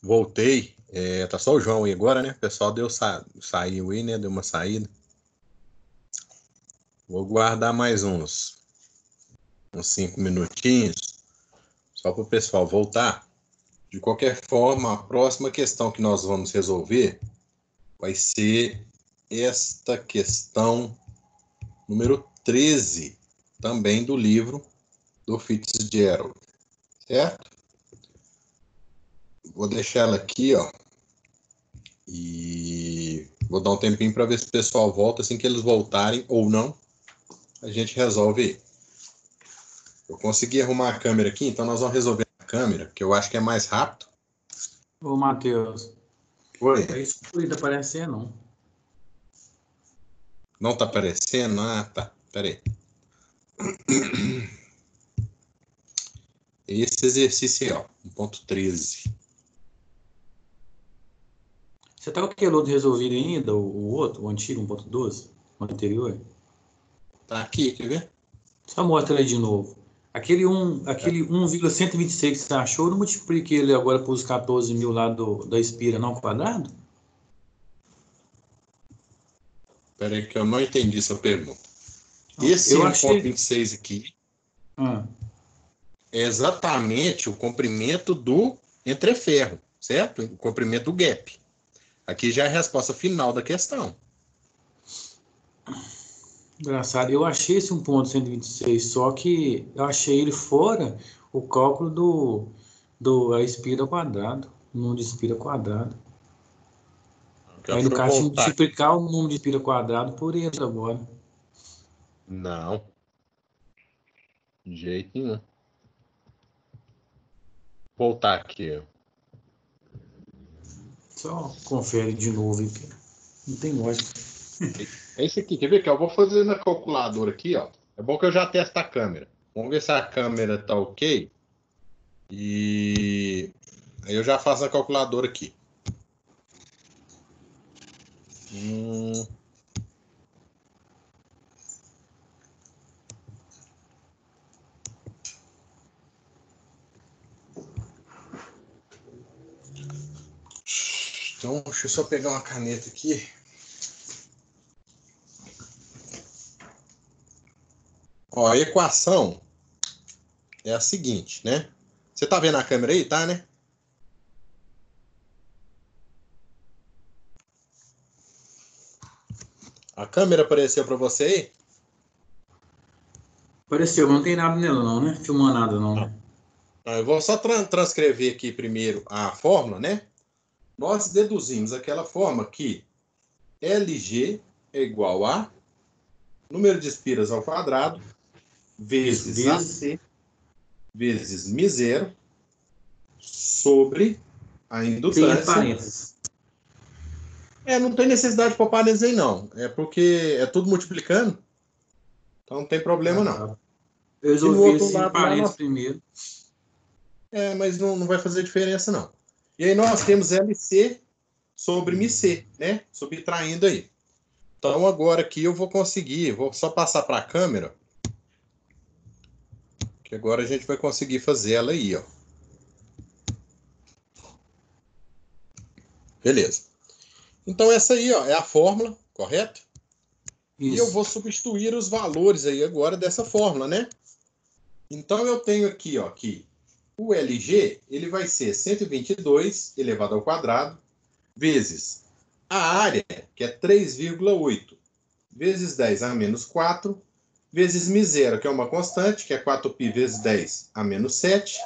Voltei. Tá só o João aí agora, né? O pessoal saiu aí, né? Deu uma saída. Vou guardar mais uns 5 minutinhos, só para o pessoal voltar. De qualquer forma, a próxima questão que nós vamos resolver vai ser esta questão número 13, também do livro do Fitzgerald, certo? Vou deixar ela aqui, ó, e vou dar um tempinho para ver se o pessoal volta. Assim que eles voltarem ou não, a gente resolve aí. Eu consegui arrumar a câmera aqui, então nós vamos resolver a câmera, que eu acho que é mais rápido. Ô, Matheus. Oi. É escuro, tá aparecendo, não? Não tá aparecendo? Ah, tá. Pera aí. Esse exercício aí, ó, 1.13. Você tá com aquele outro resolvido ainda, o outro, o antigo, 1.12, o anterior? Tá aqui, quer ver? Só mostra ele de novo. Aquele 1,126 que você achou, eu não multipliquei ele agora para os 14 mil lá da Espira, não, quadrado? Pera aí que eu não entendi sua pergunta. Não, Esse eu achei... 1.26 aqui Ah, é exatamente o comprimento do entreferro, certo? O comprimento do gap. Aqui já é a resposta final da questão. engraçado, eu achei esse 1,126, só que eu achei ele fora o cálculo a Espira ao quadrado, o número de Espira ao quadrado. Aí no Deixa eu caso, tinha que voltar. multiplicar o número de Espira ao quadrado por ele agora. Não. De jeito nenhum. Voltar aqui. Só confere de novo aqui. Não tem lógica. É isso aqui, quer ver que eu vou fazer na calculadora aqui, ó. É bom que eu já testo a câmera. Vamos ver se a câmera tá ok. E aí eu já faço na calculadora aqui. Então, deixa eu só pegar uma caneta aqui. Ó, a equação é a seguinte, né? Você tá vendo a câmera aí, tá, né? A câmera apareceu para você aí? Apareceu, não tem nada nela não, né? Filmou nada não, né? Eu vou só transcrever aqui primeiro a fórmula, né? Nós deduzimos aquela forma que LG é igual a número de espiras ao quadrado Isso, vezes vezes AC vezes μ0 sobre a sem entre indutância. parênteses. Não tem necessidade de pôr parênteses aí, não. É porque é tudo multiplicando, então não tem problema, Ah, não. tá. Eu E no resolvi ele outro sem lado lá, parênteses primeiro. mas não vai fazer diferença, não. E aí nós temos LC sobre μC, né? Subtraindo aí. Então agora aqui eu vou conseguir, vou só passar para a câmera, que agora a gente vai conseguir fazer ela aí, ó. Beleza. Então essa aí, ó, é a fórmula, correto? E eu Isso. vou substituir os valores aí agora dessa fórmula, né? Então eu tenho aqui, ó, que o LG, ele vai ser 122 elevado ao quadrado, vezes a área, que é 3,8, vezes 10 a menos 4, vezes μ0, que é uma constante, que é 4π vezes 10 a menos 7,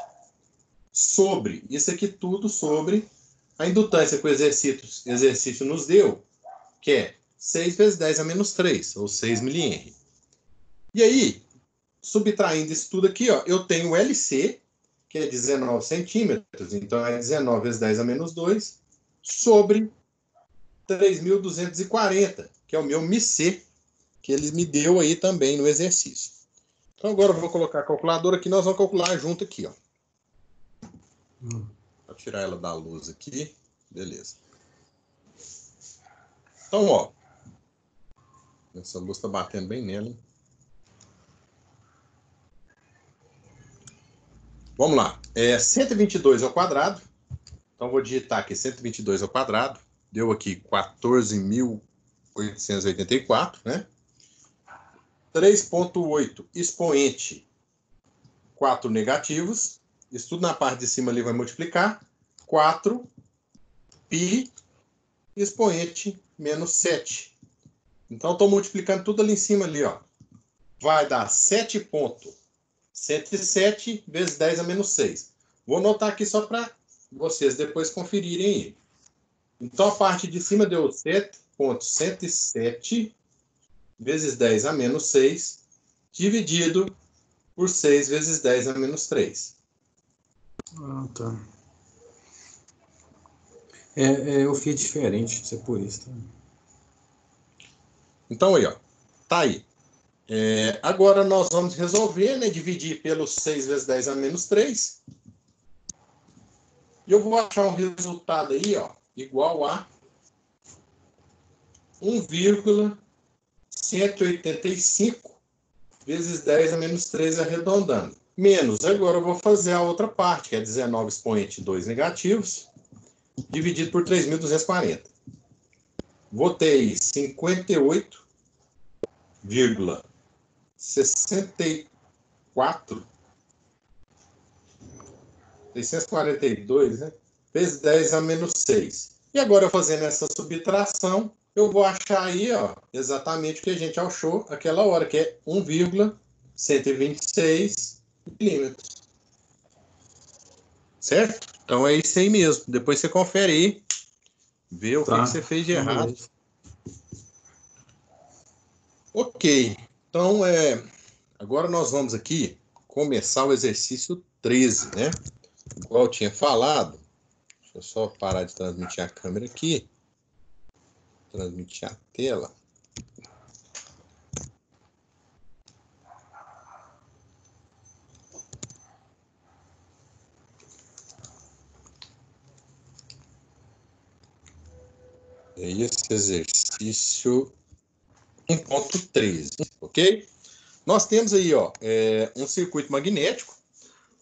sobre, isso aqui tudo sobre a indutância que o exercício nos deu, que é 6 vezes 10 a menos 3, ou 6 mH. E aí, subtraindo isso tudo aqui, ó, eu tenho o LC, que é 19 centímetros, então é 19 vezes 10 a menos 2, sobre 3.240, que é o meu μC, que ele me deu aí também no exercício. Então agora eu vou colocar a calculadora aqui, nós vamos calcular junto aqui, ó. Vou tirar ela da luz aqui, beleza. Então, ó, essa luz está batendo bem nela, hein? Vamos lá. 122 ao quadrado. Então, vou digitar aqui 122 ao quadrado. Deu aqui 14.884, né? 3,8 expoente 4 negativos. Isso tudo na parte de cima ali vai multiplicar. 4 π expoente menos 7. Então, estou multiplicando tudo ali em cima ali, ó. Vai dar 7,107 vezes 10 a menos 6. Vou anotar aqui só para vocês depois conferirem aí. Então, a parte de cima deu 7,107 vezes 10 a menos 6, dividido por 6 vezes 10 a menos 3. Ah, tá. Eu fiz diferente, isso é por isso. Tá? Então, aí, ó. Tá aí. Agora, nós vamos resolver, né? Dividir pelos 6 vezes 10 a menos 3. E eu vou achar um resultado aí, ó, igual a 1,185 vezes 10 a menos 3 arredondando. Menos, agora eu vou fazer a outra parte, que é 19 expoente 2 negativos, dividido por 3.240. Vou ter aí 58,64 642, né? Vezes 10 a menos 6. E agora, fazendo essa subtração, eu vou achar aí, ó, exatamente o que a gente achou aquela hora, que é 1,126 milímetros. Certo? Então é isso aí mesmo. Depois você confere aí, vê o que você fez de errado. Ok. Então, agora nós vamos aqui começar o exercício 13, né? Igual eu tinha falado, deixa eu só parar de transmitir a câmera aqui. Transmitir a tela. É esse exercício 1.13, ok? Nós temos aí, ó, um circuito magnético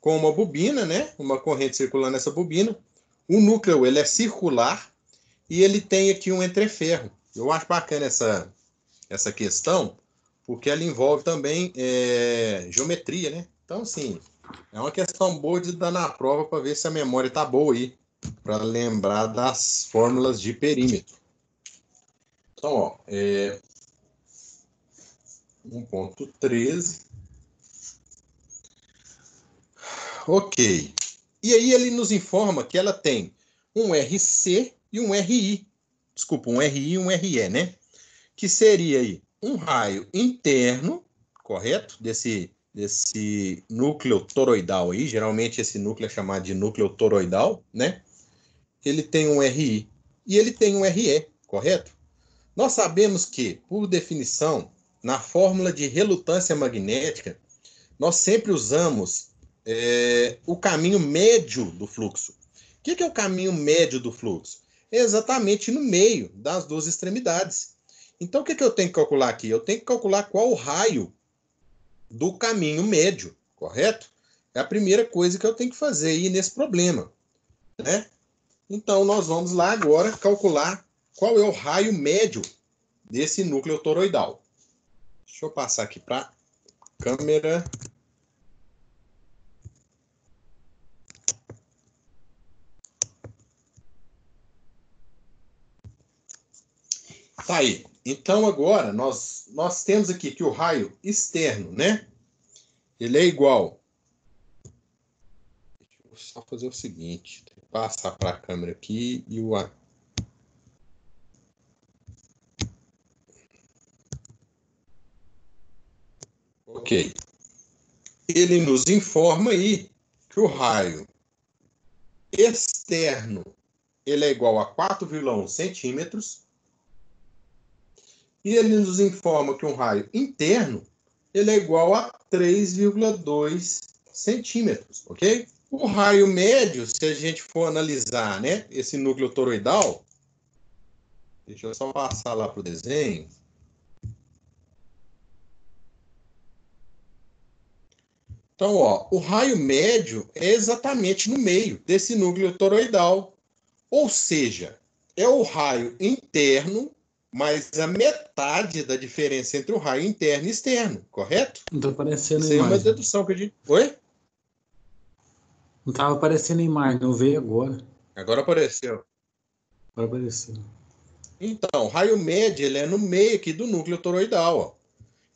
com uma bobina, né? Uma corrente circulando nessa bobina. O núcleo, ele é circular e ele tem aqui um entreferro. Eu acho bacana essa questão, porque ela envolve também geometria, né? Então, assim, é uma questão boa de dar na prova para ver se a memória tá boa aí, para lembrar das fórmulas de perímetro. Então, ó, 1.13. Ok. E aí ele nos informa que ela tem um RC e um RI. Desculpa, um RI e um RE, né? Que seria aí um raio interno, correto? Desse núcleo toroidal aí. Geralmente esse núcleo é chamado de núcleo toroidal, né? Ele tem um RI e ele tem um RE, correto? Nós sabemos que, por definição, na fórmula de relutância magnética, nós sempre usamos o caminho médio do fluxo. O que é o caminho médio do fluxo? É exatamente no meio das duas extremidades. Então, o que eu tenho que calcular aqui? Eu tenho que calcular qual o raio do caminho médio, correto? É a primeira coisa que eu tenho que fazer aí nesse problema, né? Então, nós vamos lá agora calcular qual é o raio médio desse núcleo toroidal. Deixa eu passar aqui para a câmera. Tá aí. Então, agora, nós temos aqui que o raio externo, né? Ele é igual. Deixa eu só fazer o seguinte. Passar para a câmera aqui e o... Ok. Ele nos informa aí que o raio externo ele é igual a 4,1 centímetros. E ele nos informa que um raio interno ele é igual a 3,2 centímetros, ok? O raio médio, se a gente for analisar, né, esse núcleo toroidal, deixa eu só passar lá para o desenho. Então, ó, o raio médio é exatamente no meio desse núcleo toroidal Ou seja, é o raio interno mais a metade da diferença entre o raio interno e externo, correto? Não está aparecendo a Isso aí é uma imagem. dedução que a gente... Oi? Não estava aparecendo a imagem, não veio agora. Agora apareceu. Agora apareceu. Então, o raio médio ele é no meio aqui do núcleo toroidal. Ó.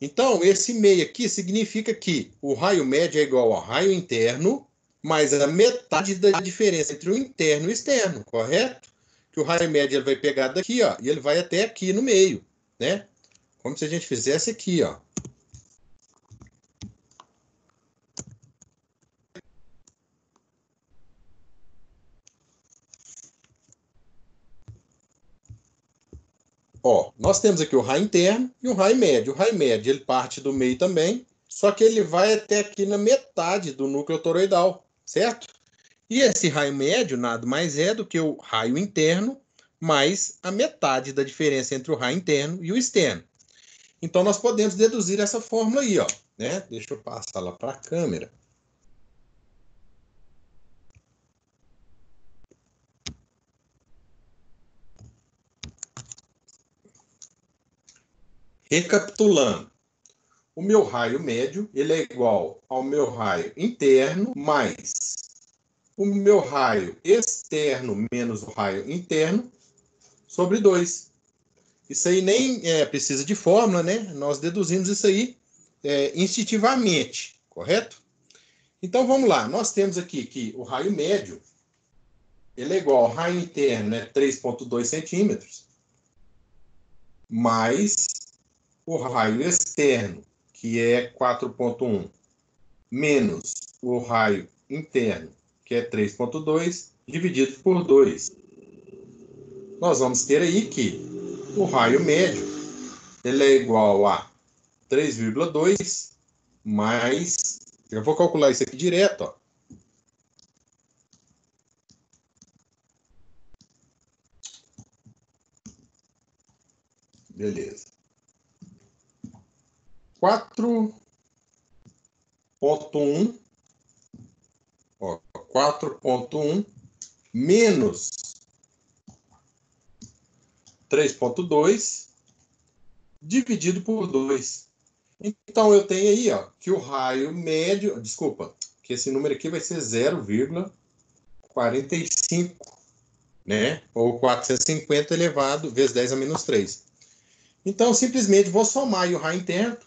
Então, esse meio aqui significa que o raio médio é igual ao raio interno mais a metade da diferença entre o interno e o externo, correto? Que o raio médio ele vai pegar daqui, ó, e ele vai até aqui no meio, né? Como se a gente fizesse aqui, ó. Ó, nós temos aqui o raio interno e o raio médio. O raio médio ele parte do meio também, só que ele vai até aqui na metade do núcleo toroidal, certo? E esse raio médio nada mais é do que o raio interno mais a metade da diferença entre o raio interno e o externo. Então nós podemos deduzir essa fórmula aí, ó, né? Deixa eu passar lá para a câmera. Recapitulando, o meu raio médio ele é igual ao meu raio interno mais o meu raio externo menos o raio interno sobre 2. Isso aí nem precisa de fórmula, né? Nós deduzimos isso aí instintivamente, correto? Então vamos lá, nós temos aqui que o raio médio ele é igual ao raio interno, né? 3,2 centímetros, mais o raio externo, que é 4,1, menos o raio interno, que é 3,2, dividido por 2. Nós vamos ter aí que o raio médio ele é igual a 3,2 mais... Eu vou calcular isso aqui direto, ó. Beleza. 4,1, ó, 4,1 menos 3,2 dividido por 2. Então, eu tenho aí, ó, que o raio médio... Desculpa, que esse número aqui vai ser 0,45, né? Ou 450 elevado vezes 10 a menos 3. Então, simplesmente vou somar aí o raio interno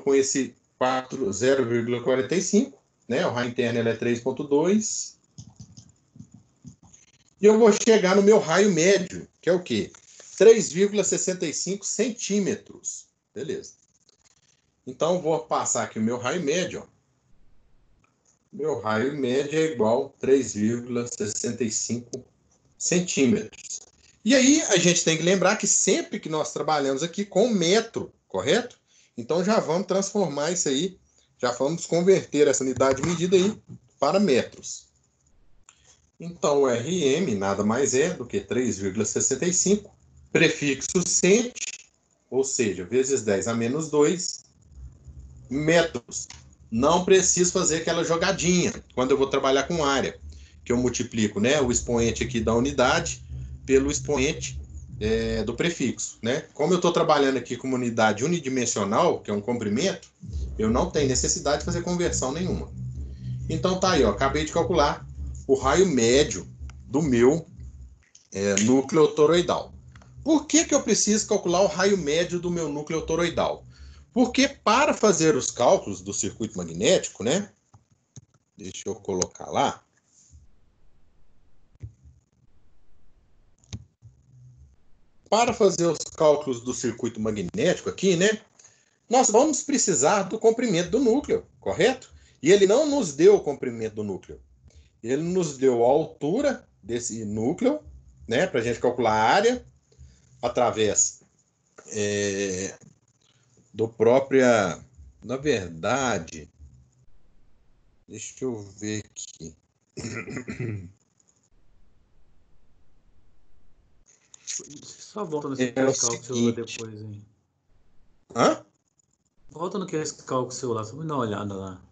com esse 0,45, né? O raio interno ele é 3,2. E eu vou chegar no meu raio médio, que é o quê? 3,65 centímetros. Beleza. Então, vou passar aqui o meu raio médio. Ó. Meu raio médio é igual a 3,65 centímetros. E aí, a gente tem que lembrar que sempre que nós trabalhamos aqui com metro, correto? Então, já vamos transformar isso aí, já vamos converter essa unidade de medida aí para metros. Então, o RM nada mais é do que 3,65, prefixo cent, ou seja, vezes 10 a menos 2, metros. Não preciso fazer aquela jogadinha quando eu vou trabalhar com área, que eu multiplico, né, o expoente aqui da unidade pelo expoente do prefixo, né? Como eu estou trabalhando aqui com uma unidade unidimensional, que é um comprimento, eu não tenho necessidade de fazer conversão nenhuma. Então tá aí, ó, acabei de calcular o raio médio do meu núcleo toroidal. Por que eu preciso calcular o raio médio do meu núcleo toroidal? Porque para fazer os cálculos do circuito magnético, né? Deixa eu colocar lá. Para fazer os cálculos do circuito magnético aqui, né? Nós vamos precisar do comprimento do núcleo, correto? E ele não nos deu o comprimento do núcleo. Ele nos deu a altura desse núcleo, né? Para a gente calcular a área através do própria... Na verdade, deixa eu ver aqui. Só volta nesse É o cálculo celular seguinte. depois, hein? Hã? Volta no cálculo celular, só me dar uma olhada lá.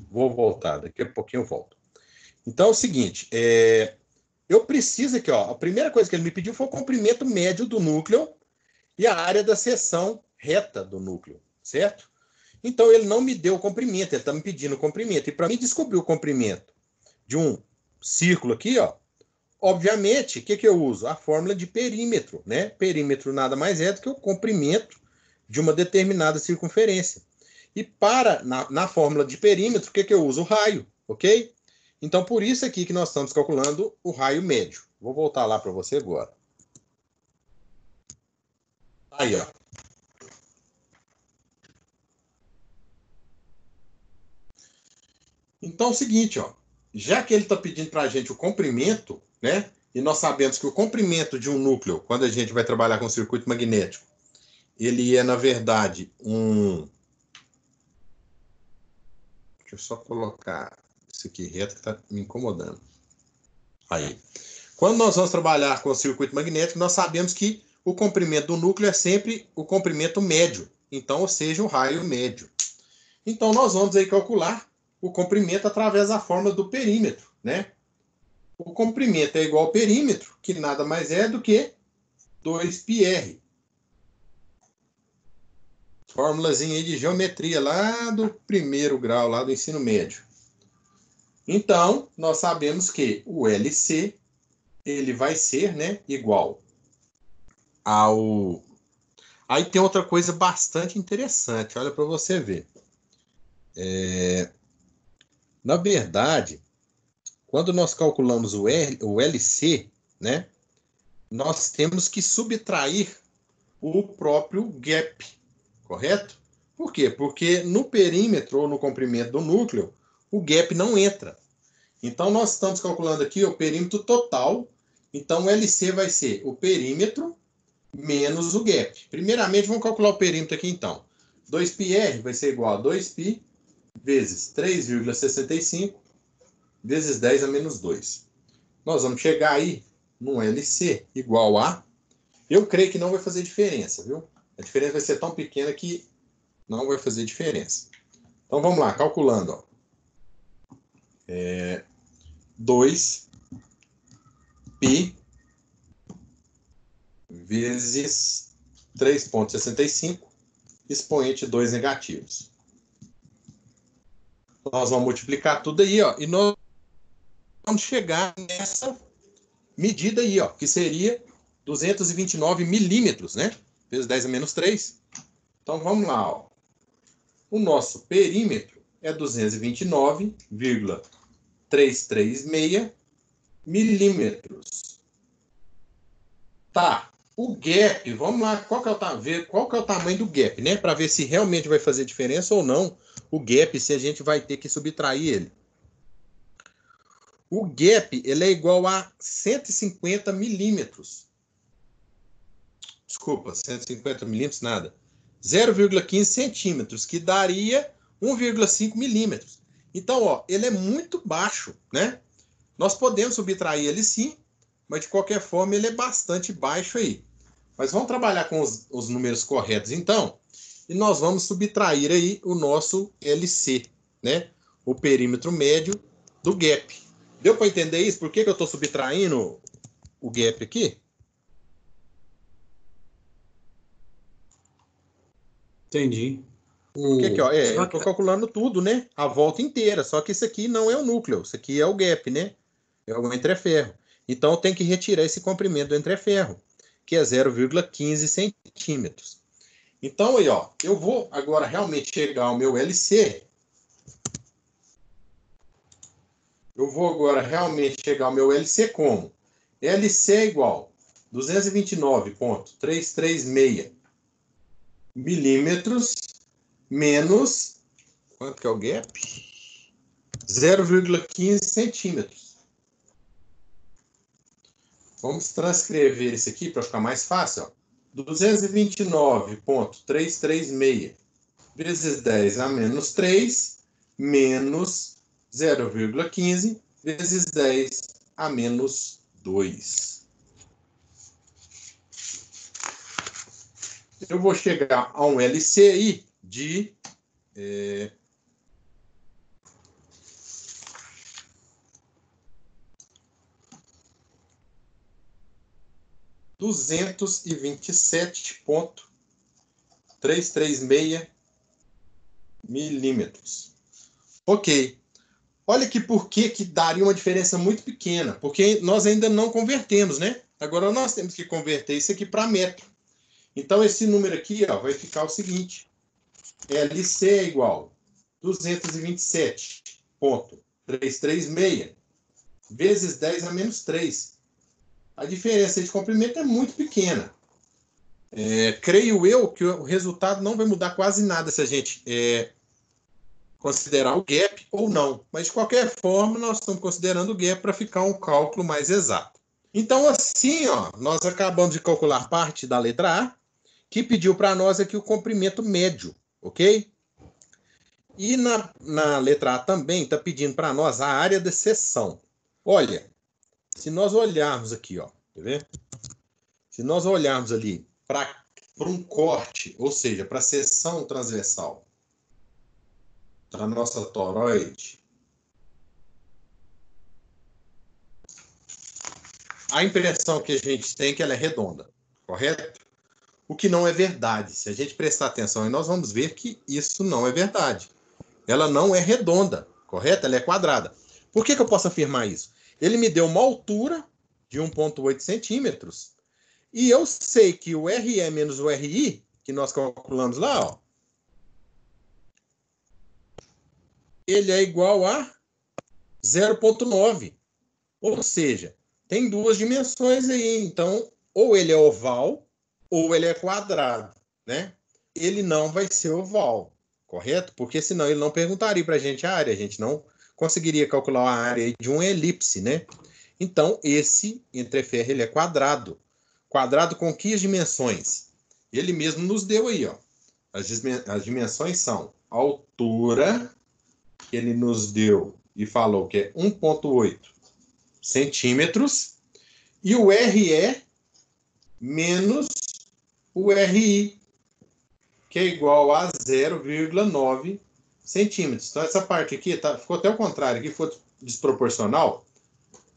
Vou voltar, daqui a pouquinho eu volto. Então é o seguinte, eu preciso aqui, ó, a primeira coisa que ele me pediu foi o comprimento médio do núcleo e a área da seção reta do núcleo, certo? Então, ele não me deu o comprimento, ele está me pedindo o comprimento. E para mim descobrir o comprimento de um círculo aqui, ó, obviamente, o que eu uso? A fórmula de perímetro, né? Perímetro nada mais é do que o comprimento de uma determinada circunferência. E na fórmula de perímetro, o que eu uso? O raio, ok? Então, por isso aqui que nós estamos calculando o raio médio. Vou voltar lá para você agora. Aí, ó. Então, é o seguinte, ó. Já que ele está pedindo para a gente o comprimento, né? E nós sabemos que o comprimento de um núcleo, quando a gente vai trabalhar com circuito magnético, ele é, na verdade, um... Deixa eu só colocar isso aqui reto que está me incomodando. Aí. Quando nós vamos trabalhar com o circuito magnético, nós sabemos que o comprimento do núcleo é sempre o comprimento médio. Então, ou seja, o raio médio. Então, nós vamos aí calcular o comprimento através da fórmula do perímetro, né? O comprimento é igual ao perímetro, que nada mais é do que 2πr. Fórmulazinha aí de geometria lá do primeiro grau, lá do ensino médio. Então, nós sabemos que o LC, ele vai ser, né, igual ao... Aí tem outra coisa bastante interessante, olha para você ver. Na verdade, quando nós calculamos o LC, né, nós temos que subtrair o próprio gap, correto? Por quê? Porque no perímetro ou no comprimento do núcleo, o gap não entra. Então, nós estamos calculando aqui o perímetro total. Então, o LC vai ser o perímetro menos o gap. Primeiramente, vamos calcular o perímetro aqui, então. 2πr vai ser igual a 2π vezes 3,65 vezes 10 a menos 2. Nós vamos chegar aí num LC igual a... Eu creio que não vai fazer diferença, viu? A diferença vai ser tão pequena que não vai fazer diferença. Então, vamos lá, calculando. Ó. 2π vezes 3,65, expoente 2 negativos. Nós vamos multiplicar tudo aí, ó, e nós vamos chegar nessa medida aí, ó, que seria 229 milímetros, né? Vezes 10 a menos 3. Então, vamos lá, ó. O nosso perímetro é 229,336 milímetros. Tá. O gap, vamos lá, qual que é o tamanho do gap, né? Para ver se realmente vai fazer diferença ou não o gap, se a gente vai ter que subtrair ele. O gap, ele é igual a 150 milímetros. Desculpa, 150 milímetros, nada. 0,15 centímetros, que daria 1,5 milímetros. Então, ó, ele é muito baixo, né? Nós podemos subtrair ele sim, mas de qualquer forma ele é bastante baixo aí. Mas vamos trabalhar com os números corretos, então, e nós vamos subtrair aí o nosso LC, né? O perímetro médio do gap. Deu para entender isso? Por que eu estou subtraindo o gap aqui? Entendi. Porque aqui, ó, eu estou calculando tudo, né? A volta inteira. Só que isso aqui não é o núcleo, isso aqui é o gap, né? É o entreferro. Então, eu tenho que retirar esse comprimento do entreferro, que é 0,15 centímetros. Então, aí, ó, eu vou agora realmente chegar ao meu LC. Eu vou agora realmente chegar ao meu LC como? LC é igual a 229,336 milímetros menos, quanto que é o gap? 0,15 centímetros. Vamos transcrever isso aqui para ficar mais fácil. Ó. 229,336 vezes 10 a menos 3 menos 0,15 vezes 10 a menos 2. Eu vou chegar a um LCI de... 227,336 milímetros. Ok. Olha aqui por que daria uma diferença muito pequena. Porque nós ainda não convertemos, né? Agora nós temos que converter isso aqui para metro. Então, esse número aqui ó, vai ficar o seguinte. LC é igual a 227,336 vezes 10 a menos 3. A diferença de comprimento é muito pequena. Creio eu que o resultado não vai mudar quase nada se a gente considerar o gap ou não. Mas, de qualquer forma, nós estamos considerando o gap para ficar um cálculo mais exato. Então, assim, ó, nós acabamos de calcular parte da letra A, que pediu para nós aqui o comprimento médio, ok? E na letra A também está pedindo para nós a área de seção. Olha, se nós olharmos aqui, ó, quer ver? Se nós olharmos ali para um corte, ou seja, para a seção transversal da nossa toroide, a impressão que a gente tem é que ela é redonda, correto? O que não é verdade. Se a gente prestar atenção, nós vamos ver que isso não é verdade. Ela não é redonda, correto? Ela é quadrada. Por que eu posso afirmar isso? Ele me deu uma altura de 1,8 centímetros e eu sei que o RE menos o RI, que nós calculamos lá, ó, ele é igual a 0,9. Ou seja, tem duas dimensões aí. Então, ou ele é oval ou ele é quadrado, né? Ele não vai ser oval, correto? Porque senão ele não perguntaria para a gente a área. A gente não conseguiria calcular a área de uma elipse, né? Então, esse entreferro ele é quadrado. Quadrado com que dimensões? Ele mesmo nos deu aí, ó. As dimensões são a altura, que ele nos deu e falou que é 1,8 centímetros, e o RE menos o RI, que é igual a 0,9 centímetros. Então, essa parte aqui ficou até o contrário, aqui ficou desproporcional,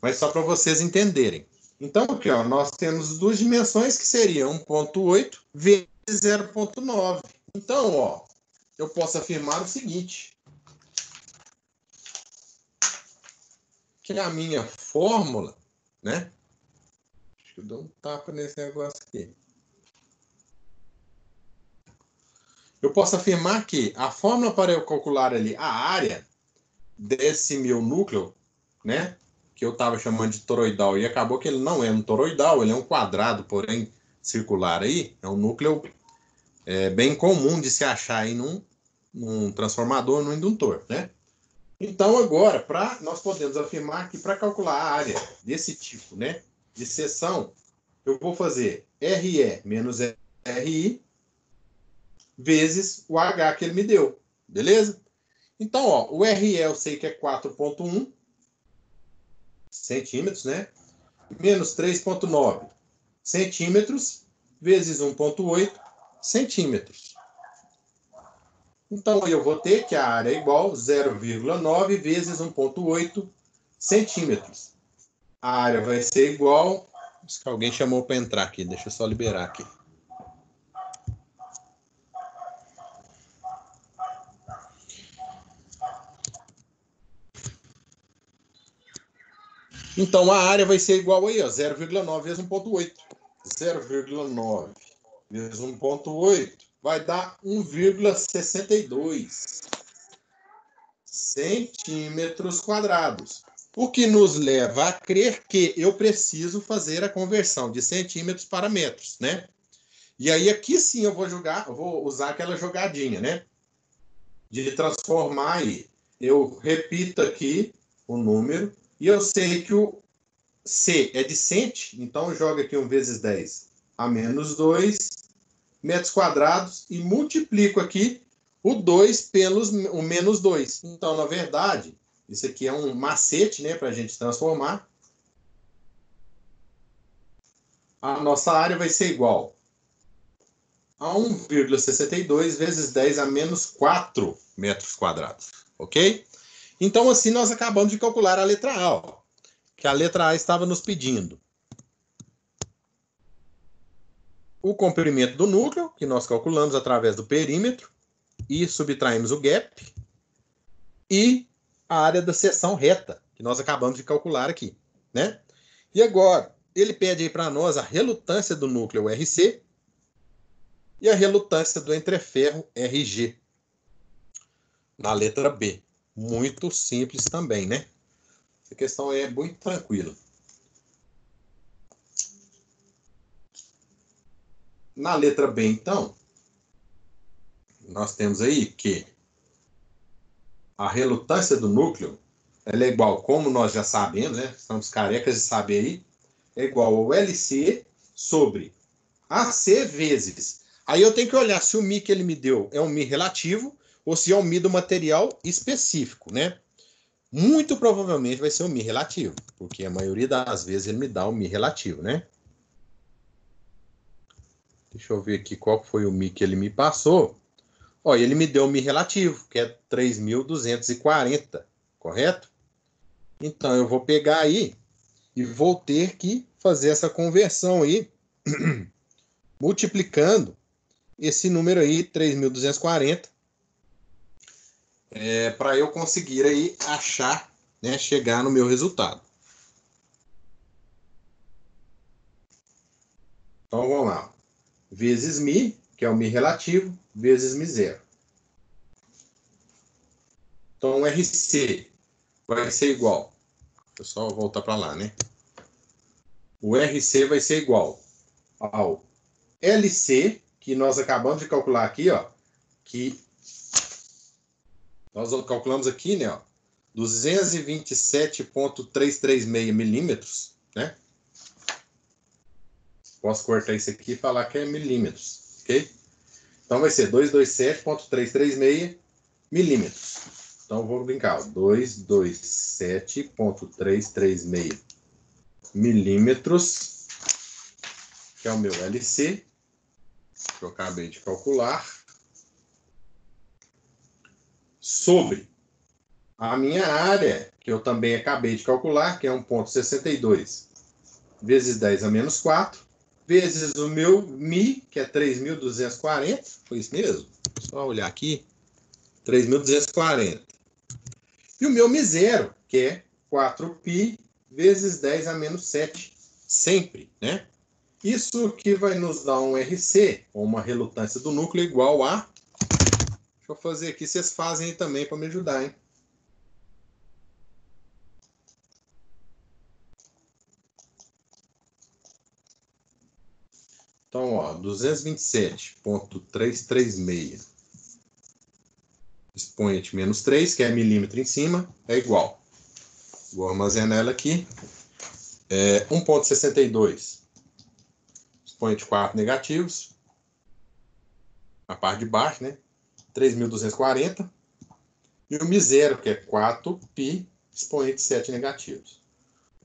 mas só para vocês entenderem. Então, aqui, ó, nós temos duas dimensões que seriam 1,8 vezes 0,9. Então, ó, eu posso afirmar o seguinte, que a minha fórmula, né? Deixa eu dar um tapa nesse negócio aqui. Eu posso afirmar que a fórmula para eu calcular ali a área desse meu núcleo, né? Que eu estava chamando de toroidal, e acabou que ele não é um toroidal, ele é um quadrado, porém circular aí. É um núcleo bem comum de se achar aí num transformador, num indutor, né? Então, agora, nós podemos afirmar que para calcular a área desse tipo, né, de seção, eu vou fazer RE menos RI vezes o H que ele me deu, beleza? Então, ó, o RE eu sei que é 4,1 centímetros, né? Menos 3,9 centímetros vezes 1,8 centímetros. Então, eu vou ter que a área é igual a 0,9 vezes 1,8 centímetros. A área vai ser igual... Acho que alguém chamou para entrar aqui, deixa eu só liberar aqui. Então, a área vai ser igual aí, ó, 0,9 vezes 1,8. 0,9 vezes 1,8 vai dar 1,62 centímetros quadrados. O que nos leva a crer que eu preciso fazer a conversão de centímetros para metros, né? E aí aqui sim eu vou usar aquela jogadinha, né? De transformar aí. Eu repito aqui o número e eu sei que o C é de cent, então eu jogo aqui 1 vezes 10 a menos 2 metros quadrados e multiplico aqui o 2 pelos o menos 2. Então, na verdade, isso aqui é um macete, né, para a gente transformar. A nossa área vai ser igual a 1,62 vezes 10 a menos 4 metros quadrados, ok? Então, assim, nós acabamos de calcular a letra A, ó, que a letra A estava nos pedindo o comprimento do núcleo, que nós calculamos através do perímetro, e subtraímos o gap, e a área da seção reta, que nós acabamos de calcular aqui, né? E agora, ele pede aí para nós a relutância do núcleo RC e a relutância do entreferro RG, na letra B. Muito simples também, né? Essa questão aí é muito tranquila. Na letra B, então, nós temos aí que a relutância do núcleo, ela é igual, como nós já sabemos, né? Estamos carecas de saber aí, é igual ao LC sobre AC vezes. Aí eu tenho que olhar se o Mi que ele me deu é um Mi relativo ou se é um Mi do material específico, né? Muito provavelmente vai ser um Mi relativo, porque a maioria das vezes ele me dá um Mi relativo, né? Deixa eu ver aqui qual foi o Mi que ele me passou. Ó, ele me deu um Mi relativo, que é 3.240, correto? Então, eu vou pegar aí e vou ter que fazer essa conversão aí, multiplicando esse número aí, 3.240, para eu conseguir aí achar, né, chegar no meu resultado. Então, vamos lá. Vezes Mi, que é o Mi relativo, vezes Mi zero. Então, o RC vai ser igual. Deixa eu só voltar para lá, né? O RC vai ser igual ao LC, que nós acabamos de calcular aqui, ó, que nós calculamos aqui, né, ó, 227,336 milímetros, né? Posso cortar isso aqui e falar que é milímetros, ok? Então vai ser 227,336 milímetros. Então vou brincar, 227,336 milímetros, que é o meu LC, que eu acabei de calcular, sobre a minha área, que eu também acabei de calcular, que é 1,62 vezes 10 a menos 4, vezes o meu Mi, que é 3.240, foi isso mesmo? Só olhar aqui, 3.240. E o meu Mi zero, que é 4π vezes 10 a menos 7, sempre, né? Isso que vai nos dar um RC, ou uma relutância do núcleo, igual a... Deixa eu fazer aqui, vocês fazem aí também para me ajudar, hein? Então, ó, 227,336 expoente menos 3, que é milímetro em cima, é igual. Vou armazenar ela aqui. 1,62 expoente 4 negativos. A parte de baixo, né? 3.240. E o Mi zero, que é 4π expoente 7 negativos.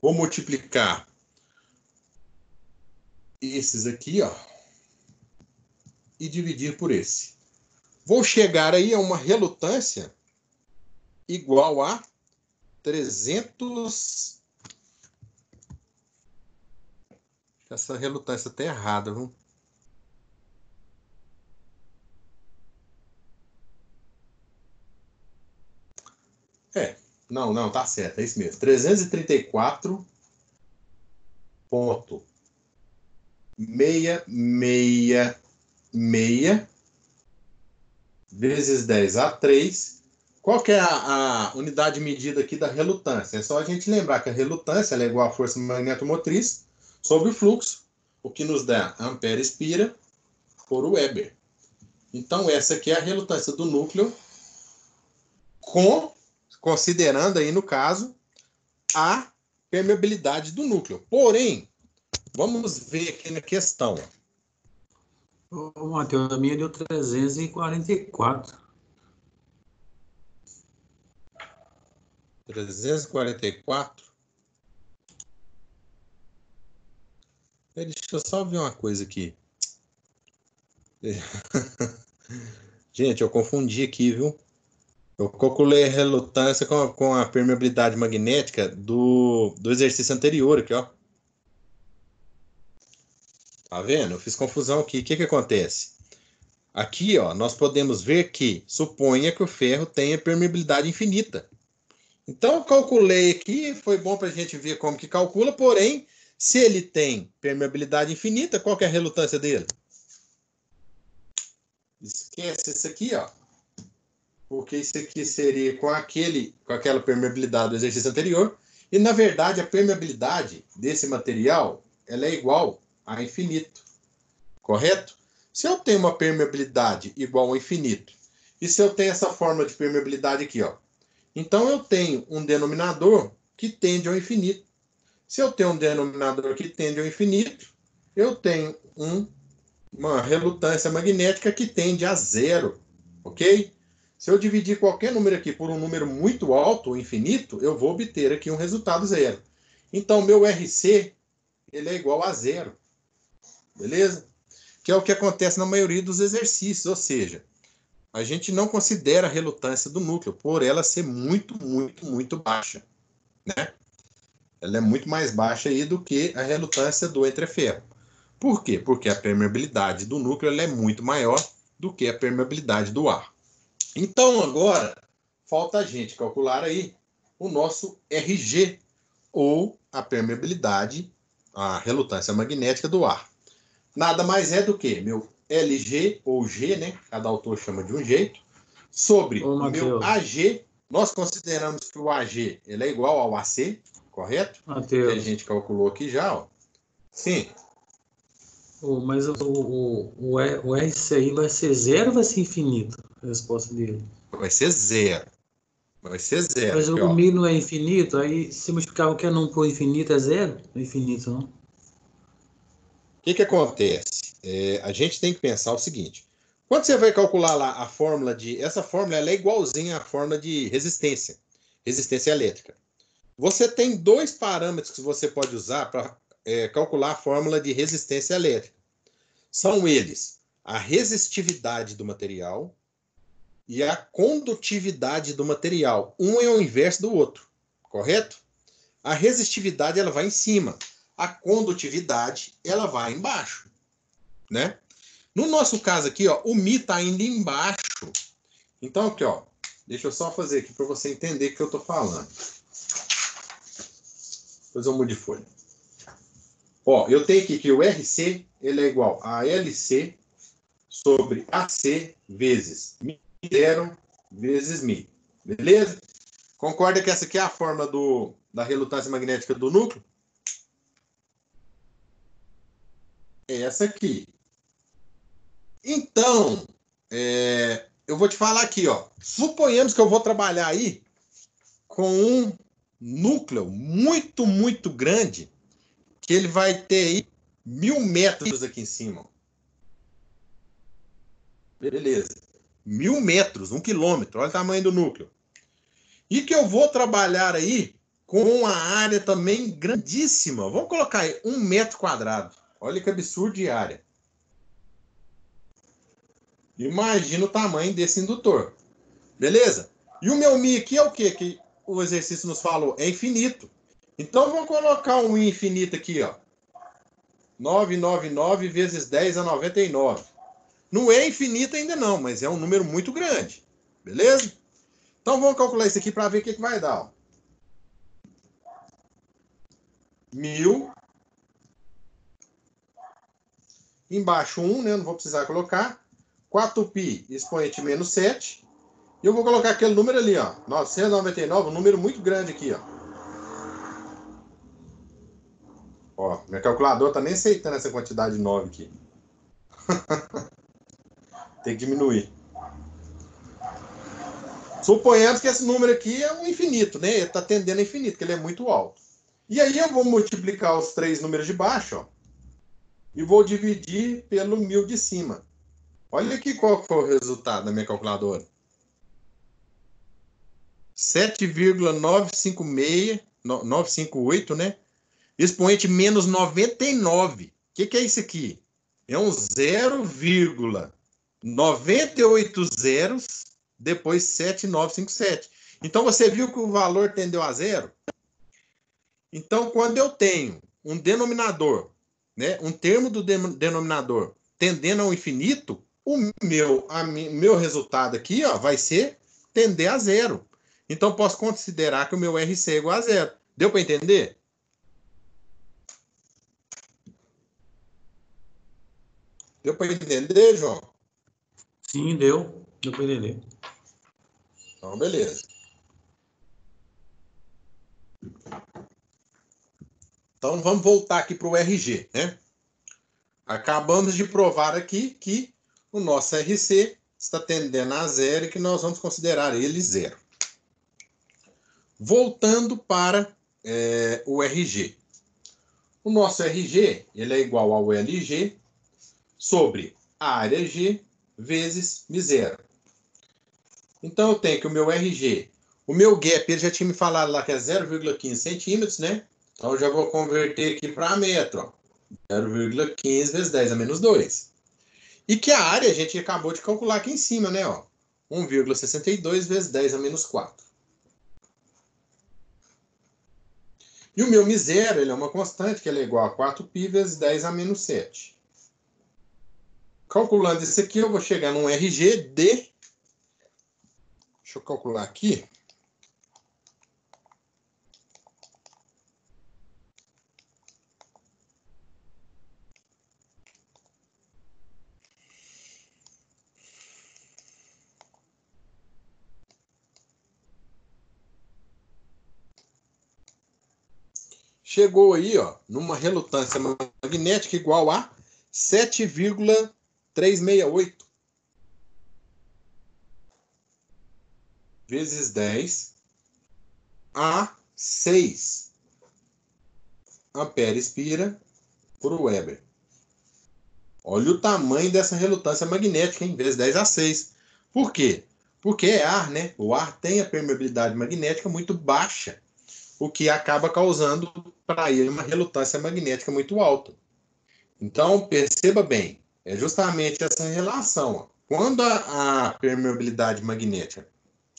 Vou multiplicar esses aqui, ó, e dividir por esse. Vou chegar aí a uma relutância igual a 300... Essa relutância está errada, viu? Não, tá certo, é isso mesmo. 334,666 vezes 10 a 3. Qual que é a unidade de medida aqui da relutância? É só a gente lembrar que a relutância ela é igual à força magnetomotriz sobre o fluxo, o que nos dá ampere-espira por Weber. Então, essa aqui é a relutância do núcleo, considerando aí, no caso, a permeabilidade do núcleo. Porém, vamos ver aqui na questão. Ô, Matheus, a minha deu 344. 344. Deixa eu só ver uma coisa aqui. Gente, eu confundi aqui, viu? Eu calculei a relutância com a permeabilidade magnética do exercício anterior aqui, ó. Tá vendo? Eu fiz confusão aqui. O que acontece? Aqui, ó, nós podemos ver que suponha que o ferro tenha permeabilidade infinita. Então, eu calculei aqui, foi bom para a gente ver como que calcula, porém, se ele tem permeabilidade infinita, qual que é a relutância dele? Esquece isso aqui, ó. Porque isso aqui seria com aquela permeabilidade do exercício anterior. E, na verdade, a permeabilidade desse material, ela é igual a infinito. Correto? Se eu tenho uma permeabilidade igual ao infinito, e se eu tenho essa fórmula de permeabilidade aqui, ó, então eu tenho um denominador que tende ao infinito. Se eu tenho um denominador que tende ao infinito, eu tenho uma relutância magnética que tende a zero, ok? Se eu dividir qualquer número aqui por um número muito alto, infinito, eu vou obter aqui um resultado zero. Então, meu RC, ele é igual a zero. Beleza? Que é o que acontece na maioria dos exercícios, ou seja, a gente não considera a relutância do núcleo, por ela ser muito, muito, muito baixa, né? Ela é muito mais baixa aí do que a relutância do entreferro. Por quê? Porque a permeabilidade do núcleo ela é muito maior do que a permeabilidade do ar. Então, agora, falta a gente calcular aí o nosso RG, ou a permeabilidade, a relutância magnética do ar. Nada mais é do que meu LG, ou G, né? Cada autor chama de um jeito, sobre Ô, o meu Matheus, AG. Nós consideramos que o AG ele é igual ao AC, correto? Que a Matheus, gente calculou aqui já, ó. Sim, mas o RCI vai ser zero ou vai ser infinito? A resposta dele. vai ser zero. Vai ser zero Mas aqui, o ó. mi não é infinito, aí se multiplicar qualquer número por infinito é zero? Não é infinito, não? O que acontece? A gente tem que pensar o seguinte. Quando você vai calcular lá a fórmula de... Essa fórmula ela é igualzinha à fórmula de resistência. Resistência elétrica. Você tem dois parâmetros que você pode usar para calcular a fórmula de resistência elétrica. São eles a resistividade do material e a condutividade do material. Um é o inverso do outro, correto? A resistividade ela vai em cima, a condutividade ela vai embaixo, né? No nosso caso aqui, ó, o Mi está indo embaixo. Então aqui, ó, deixa eu só fazer aqui para você entender o que eu estou falando. Depois eu mudo de folha. Ó, eu tenho aqui que o RC ele é igual a LC sobre AC vezes Mi0 vezes Mi. Beleza? Concorda que essa aqui é a fórmula da relutância magnética do núcleo? É essa aqui. Então, eu vou te falar aqui, ó. Suponhamos que eu vou trabalhar aí com um núcleo muito, muito grande, que ele vai ter aí 1000 metros aqui em cima. Beleza. 1000 metros, 1 quilômetro. Olha o tamanho do núcleo. E que eu vou trabalhar aí com uma área também grandíssima. Vamos colocar aí 1 metro quadrado. Olha que absurdo de área. Imagina o tamanho desse indutor. Beleza? E o meu Mi aqui é o quê? Que o exercício nos falou? É infinito. Então vamos colocar um I infinito aqui, ó. 999 vezes 10 a 99. Não é infinito ainda não, mas é um número muito grande. Beleza? Então vamos calcular isso aqui para ver o que vai dar. Ó. 1000. Embaixo 1, né? Não vou precisar colocar. 4π expoente menos 7. E eu vou colocar aquele número ali, ó. 999, um número muito grande aqui, ó. Ó, minha calculadora tá nem aceitando essa quantidade de 9 aqui. Tem que diminuir. Suponhamos que esse número aqui é um infinito, né? Ele está tendendo a infinito, porque ele é muito alto. E aí eu vou multiplicar os três números de baixo, ó, e vou dividir pelo 1000 de cima. Olha aqui qual foi o resultado da minha calculadora. 7,958, né? Expoente menos 99. O que é isso aqui? É um 0,98 zeros, depois 7957. Então, você viu que o valor tendeu a zero? Então, quando eu tenho um denominador né, um termo do denominador tendendo ao infinito, o meu resultado aqui, ó, vai ser tender a zero. Então, posso considerar que o meu RC é igual a zero. Deu para entender? Deu para entender, João? Sim, deu. Deu para entender. Então, beleza. Então, vamos voltar aqui para o RG, né? Acabamos de provar aqui que o nosso RC está tendendo a zero e que nós vamos considerar ele zero. Voltando para o RG. O nosso RG ele é igual ao LG sobre a área G vezes μ0. Então, eu tenho que o meu RG, o meu gap, ele já tinha me falado lá que é 0,15 centímetros, né? Então, eu já vou converter aqui para metro, ó. 0,15 vezes 10 a menos 2. E que a área a gente acabou de calcular aqui em cima, né? 1,62 vezes 10 a menos 4. E o meu μ0, ele é uma constante, que ele é igual a 4π vezes 10 a menos 7. Calculando isso aqui, eu vou chegar num RG de... Deixa eu calcular aqui. Chegou aí, ó, numa relutância magnética igual a 7,368 vezes 10 a 6 ampere-espira por Weber. Olha o tamanho dessa relutância magnética, hein? Vezes 10 a 6. Por quê? Porque é ar, né? O ar tem a permeabilidade magnética muito baixa, o que acaba causando para ele uma relutância magnética muito alta. Então, perceba bem, é justamente essa relação. Ó. Quando a permeabilidade magnética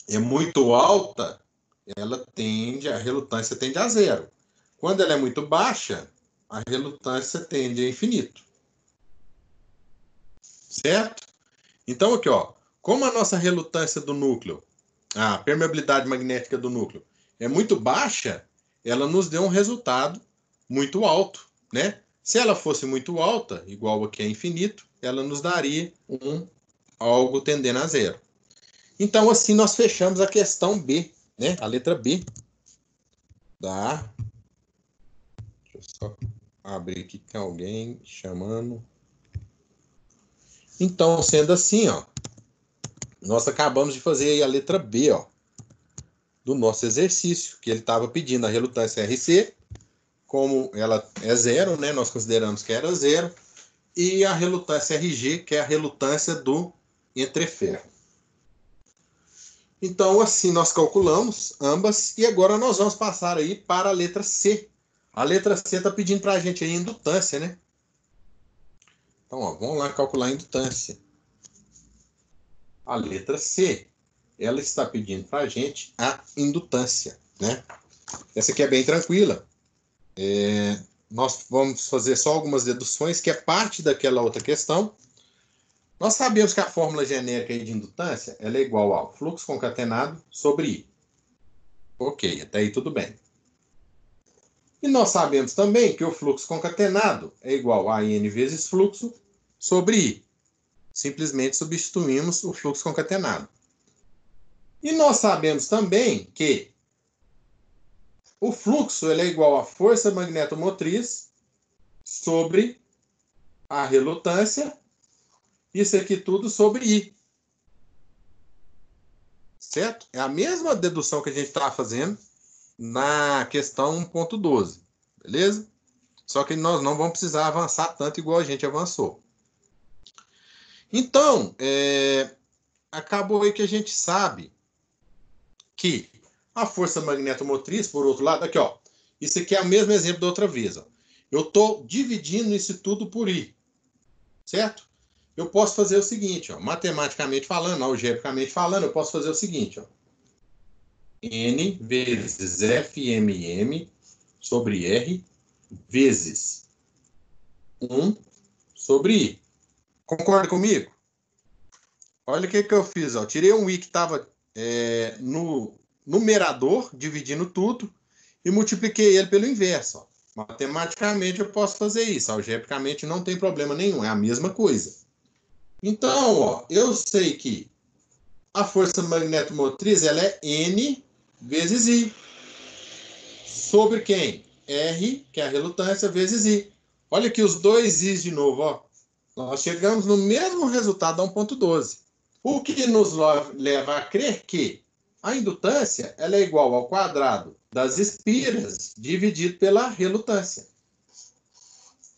é muito alta, a relutância tende a zero. Quando ela é muito baixa, a relutância tende a infinito. Certo? Então, aqui, ó, como a nossa relutância do núcleo, a permeabilidade magnética do núcleo, é muito baixa, ela nos deu um resultado muito alto, né? Se ela fosse muito alta, igual aqui a infinito, ela nos daria algo tendendo a zero. Então, assim, nós fechamos a questão B, né? A letra B. Deixa eu só abrir aqui que tem alguém chamando. Então, sendo assim, ó, nós acabamos de fazer aí a letra B, ó, do nosso exercício, que ele estava pedindo a relutância RC, como ela é zero, né? Nós consideramos que era zero, e a relutância RG, que é a relutância do entreferro. Então, assim, nós calculamos ambas, e agora nós vamos passar aí para a letra C. A letra C está pedindo para a gente aí indutância, né? Então, ó, vamos lá calcular a indutância. A letra C, ela está pedindo para a gente a indutância, né? Essa aqui é bem tranquila. Nós vamos fazer só algumas deduções, que é parte daquela outra questão. Nós sabemos que a fórmula genérica de indutância ela é igual ao fluxo concatenado sobre I. Ok, até aí tudo bem. E nós sabemos também que o fluxo concatenado é igual a N vezes fluxo sobre I. Simplesmente substituímos o fluxo concatenado. E nós sabemos também que o fluxo ele é igual à força magnetomotriz sobre a relutância. Isso aqui tudo sobre I. Certo? É a mesma dedução que a gente estava fazendo na questão 1.12. Beleza? Só que nós não vamos precisar avançar tanto igual a gente avançou. Então, acabou aí que a gente sabe que a força magnetomotriz, por outro lado, aqui, ó. Isso aqui é o mesmo exemplo da outra vez. Ó. Eu estou dividindo isso tudo por I. Certo? Eu posso fazer o seguinte, ó, matematicamente falando, algebricamente falando, eu posso fazer o seguinte, ó. N vezes FMM sobre R vezes 1 sobre I. Concorda comigo? Olha o que eu fiz. Ó. Tirei um I que estava no numerador, dividindo tudo, e multipliquei ele pelo inverso. Ó. Matematicamente eu posso fazer isso. Algebricamente não tem problema nenhum. É a mesma coisa. Então, ó, eu sei que a força magnetomotriz ela é N vezes I. Sobre quem? R, que é a relutância, vezes I. Olha aqui os dois I's de novo. Ó. Nós chegamos no mesmo resultado a 1,12. O que nos leva a crer que a indutância ela é igual ao quadrado das espiras dividido pela relutância.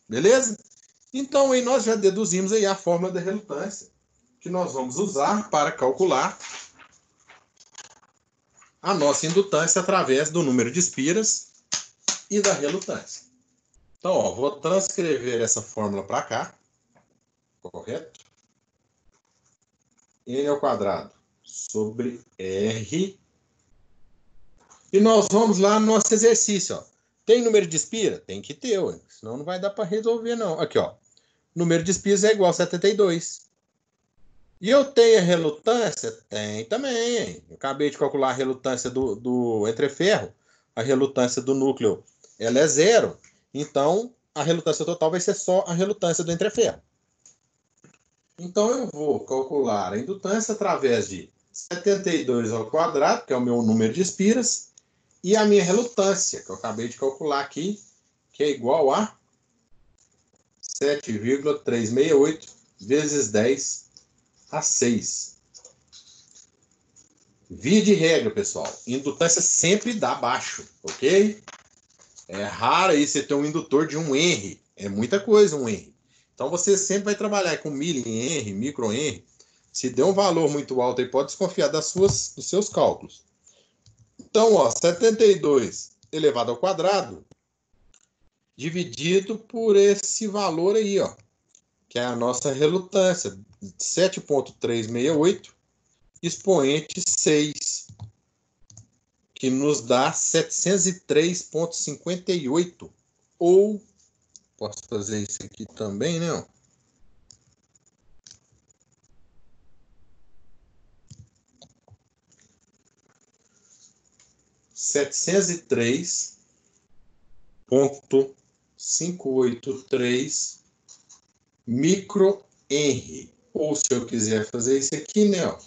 Beleza? Então, aí nós já deduzimos aí a fórmula da relutância, que nós vamos usar para calcular a nossa indutância através do número de espiras e da relutância. Então, ó, vou transcrever essa fórmula para cá. Correto? N ao quadrado sobre R. E nós vamos lá no nosso exercício. Ó. Tem número de espira? Tem que ter, ué. Senão não vai dar para resolver, não. Aqui, ó. Número de espiras é igual a 72. E eu tenho a relutância? Tem também. Hein? Eu acabei de calcular a relutância do entreferro. A relutância do núcleo ela é 0. Então, a relutância total vai ser só a relutância do entreferro. Então, eu vou calcular a indutância através de 72 ao quadrado, que é o meu número de espiras, e a minha relutância, que eu acabei de calcular aqui, que é igual a 7,368 vezes 10 a 6. Via de regra, pessoal, indutância sempre dá baixo, ok? É raro aí você ter um indutor de 1 Henry. É muita coisa, 1 Henry. Então, você sempre vai trabalhar com mili-Henry, micro-Henry. Se der um valor muito alto, aí pode desconfiar dos seus cálculos. Então, ó, 72 elevado ao quadrado, dividido por esse valor aí, ó, que é a nossa relutância, 7,368, expoente 6, que nos dá 703,58, ou, posso fazer isso aqui também, né? 703,583 micro-Henry. Ou, se eu quiser fazer isso aqui, né?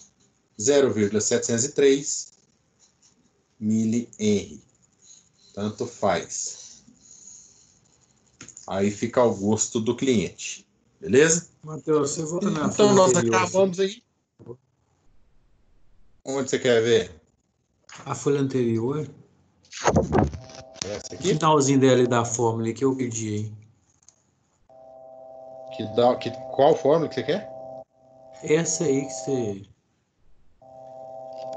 0,703 mili-Henry. Tanto faz. Aí fica ao gosto do cliente. Beleza? Matheus, você volta na Então, folha nós anterior. acabamos aí. Onde você quer ver? A folha anterior. Essa O aqui? finalzinho dela da fórmula que eu pedi aí. Qual fórmula que você quer? Essa aí que você.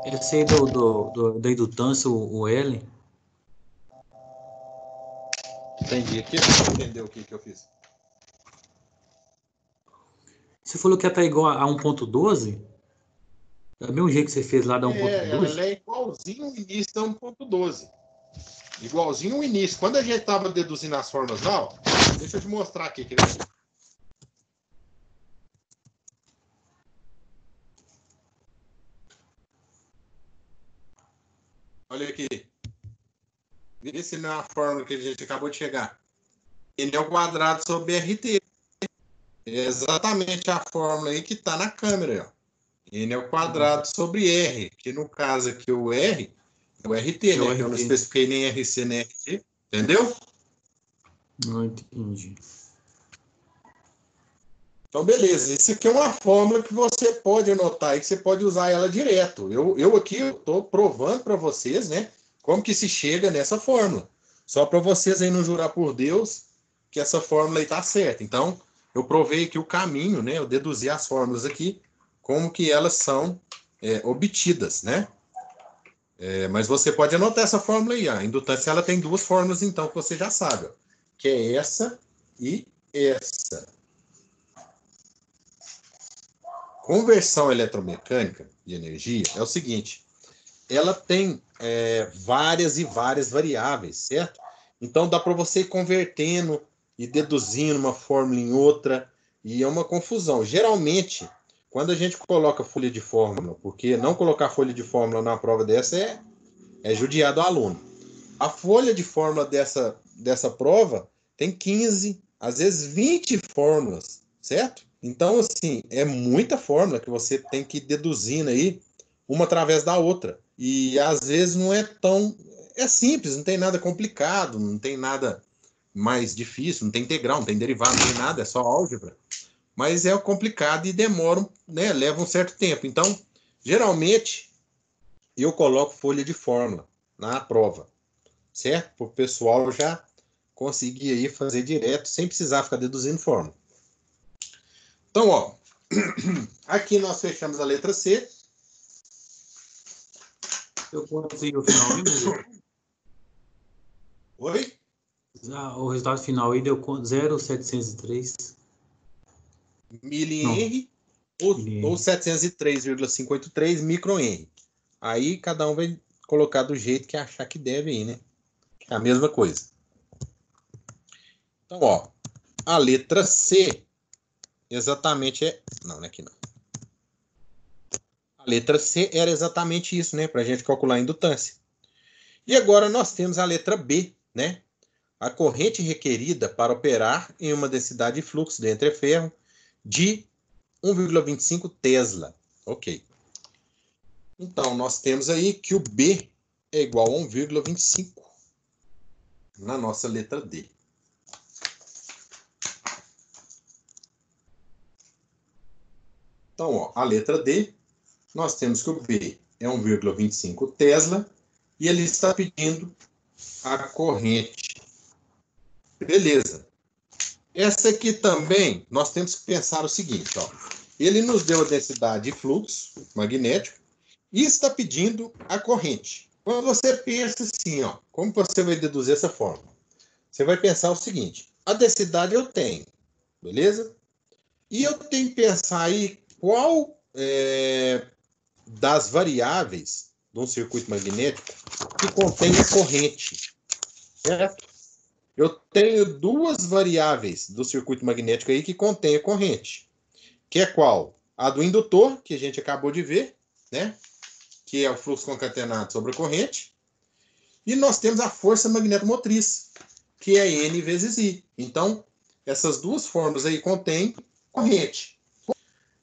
Essa aí da indutância, o L. Entendi. Aqui você entendeu o que eu fiz? Você falou que ela tá igual a 1,12? É o mesmo jeito que você fez lá da Ela 1,2? é igualzinho o início da 1,12. Igualzinho o início. Quando a gente estava deduzindo as fórmulas lá, ó, deixa eu te mostrar aqui. Quer ver? Olha aqui. Vê se não é a fórmula que a gente acabou de chegar. N ao quadrado sobre RT. É exatamente a fórmula aí que está na câmera. Ó. N ao quadrado sobre R. Que no caso aqui o R é o RT, né? Que eu não especifiquei nem RC nem RT. Entendeu? Não entendi. Então, beleza. Isso aqui é uma fórmula que você pode anotar e que você pode usar ela direto. Eu aqui estou provando para vocês, né? Como que se chega nessa fórmula. Só para vocês aí não jurar por Deus que essa fórmula aí está certa. Então, eu provei aqui o caminho, né? Eu deduzi as fórmulas aqui, como que elas são obtidas, né? Mas você pode anotar essa fórmula aí. A indutância ela tem duas fórmulas, então, que você já sabe. Ó, que é essa e essa. Conversão eletromecânica de energia é o seguinte, ela tem várias e várias variáveis, certo? Então dá para você ir convertendo ir deduzindo uma fórmula em outra, e é uma confusão. Geralmente, quando a gente coloca folha de fórmula, porque não colocar folha de fórmula na prova dessa é judiar do aluno. A folha de fórmula dessa prova tem 15, às vezes 20 fórmulas, certo? Então, assim, é muita fórmula que você tem que ir deduzindo aí, uma através da outra. E às vezes não é tão... É simples, não tem nada complicado, não tem nada mais difícil, não tem integral, não tem derivado, não tem nada, é só álgebra. Mas é complicado e demora, né, leva um certo tempo. Então, geralmente, eu coloco folha de fórmula na prova, certo? Para o pessoal já conseguir aí fazer direto, sem precisar ficar deduzindo fórmula. Então, ó, aqui nós fechamos a letra C. Eu consegui o final aí, Oi? o resultado final aí deu 0,703. Milihenry ou 703,583 microhenry. Aí cada um vai colocar do jeito que achar que deve aí, né? É a mesma coisa. Então, ó, a letra C exatamente é... Não, não é aqui não. A letra C era exatamente isso, né? Para a gente calcular a indutância. E agora nós temos a letra B, né? A corrente requerida para operar em uma densidade de fluxo de entreferro de 1,25 Tesla. Ok. Então, nós temos aí que o B é igual a 1,25 na nossa letra D. Então, ó, a letra D, nós temos que o B é 1,25 Tesla e ele está pedindo a corrente. Beleza. Essa aqui também, nós temos que pensar o seguinte, ó. Ele nos deu a densidade de fluxo magnético e está pedindo a corrente. Quando você pensa assim, ó, como você vai deduzir essa fórmula? Você vai pensar o seguinte, a densidade eu tenho, beleza? E eu tenho que pensar aí qual das variáveis de um circuito magnético que contém a corrente, certo? Eu tenho duas variáveis do circuito magnético aí que contém a corrente, que é qual? A do indutor, que a gente acabou de ver, né? Que é o fluxo concatenado sobre a corrente. E nós temos a força magnetomotriz, que é N vezes I. Então, essas duas fórmulas aí contêm corrente.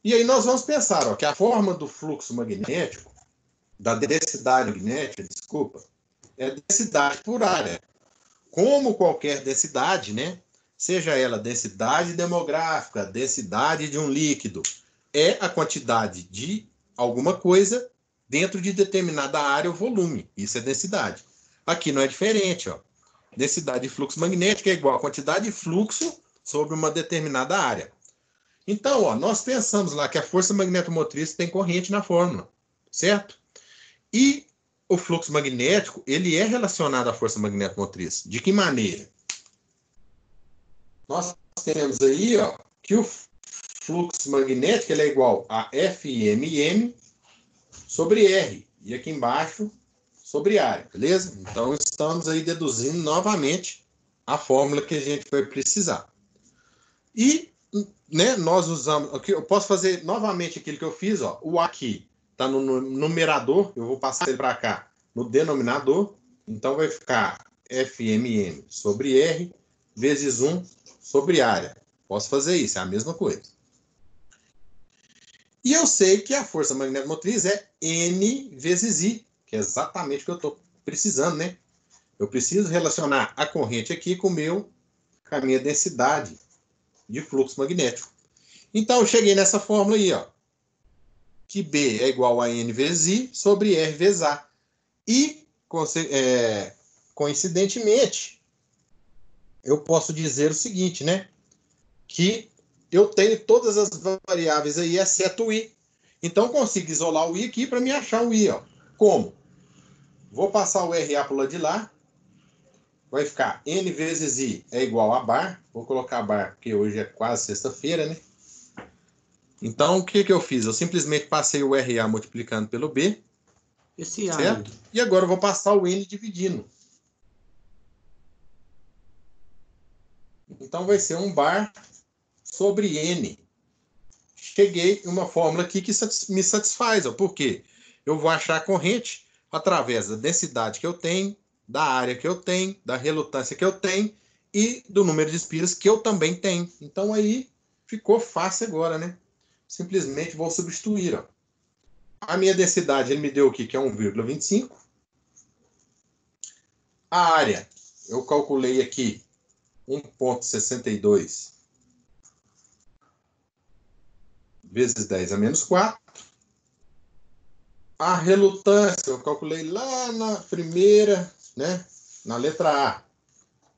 E aí nós vamos pensar, ó, que a forma do fluxo magnético, da densidade magnética, desculpa, é densidade por área. Como qualquer densidade, né? Seja ela densidade demográfica, densidade de um líquido, é a quantidade de alguma coisa dentro de determinada área ou volume. Isso é densidade. Aqui não é diferente, ó. Densidade de fluxo magnético é igual a quantidade de fluxo sobre uma determinada área. Então, ó, nós pensamos lá que a força magnetomotriz tem corrente na fórmula, certo? E o fluxo magnético, ele é relacionado à força magnetomotriz. De que maneira? Nós temos aí, ó, que o fluxo magnético ele é igual a FMM sobre R. E aqui embaixo, sobre área, beleza? Então, estamos aí deduzindo novamente a fórmula que a gente vai precisar. E, né, nós usamos... Aqui, eu posso fazer novamente aquilo que eu fiz, ó. O A aqui está no numerador, eu vou passar ele para cá no denominador. Então, vai ficar FMM sobre R vezes 1 sobre área. Posso fazer isso, é a mesma coisa. E eu sei que a força magnetomotriz é N vezes I, que é exatamente o que eu estou precisando, né? Eu preciso relacionar a corrente aqui com a minha densidade de fluxo magnético. Então, eu cheguei nessa fórmula aí, ó, que B é igual a N vezes I sobre R vezes A. E, coincidentemente, eu posso dizer o seguinte, né? Que eu tenho todas as variáveis aí, exceto o I. Então, consigo isolar o I aqui para me achar o I, ó. Como? Vou passar o RA para o lado de lá. Vai ficar N vezes I é igual a bar. Vou colocar bar, porque hoje é quase sexta-feira, né? Então, o que eu fiz? Eu simplesmente passei o RA multiplicando pelo B. Esse A certo? aí. E agora eu vou passar o N dividindo. Então vai ser 1 bar sobre N. Cheguei em uma fórmula aqui que me satisfaz. Ó. Por quê? Eu vou achar a corrente através da densidade que eu tenho, da área que eu tenho, da relutância que eu tenho e do número de espiras que eu também tenho. Então aí ficou fácil agora, né? Simplesmente vou substituir. Ó. A minha densidade ele me deu aqui que é 1,25. A área eu calculei aqui 1,62 vezes 10 a menos 4. A relutância, eu calculei lá na primeira, né, na letra A,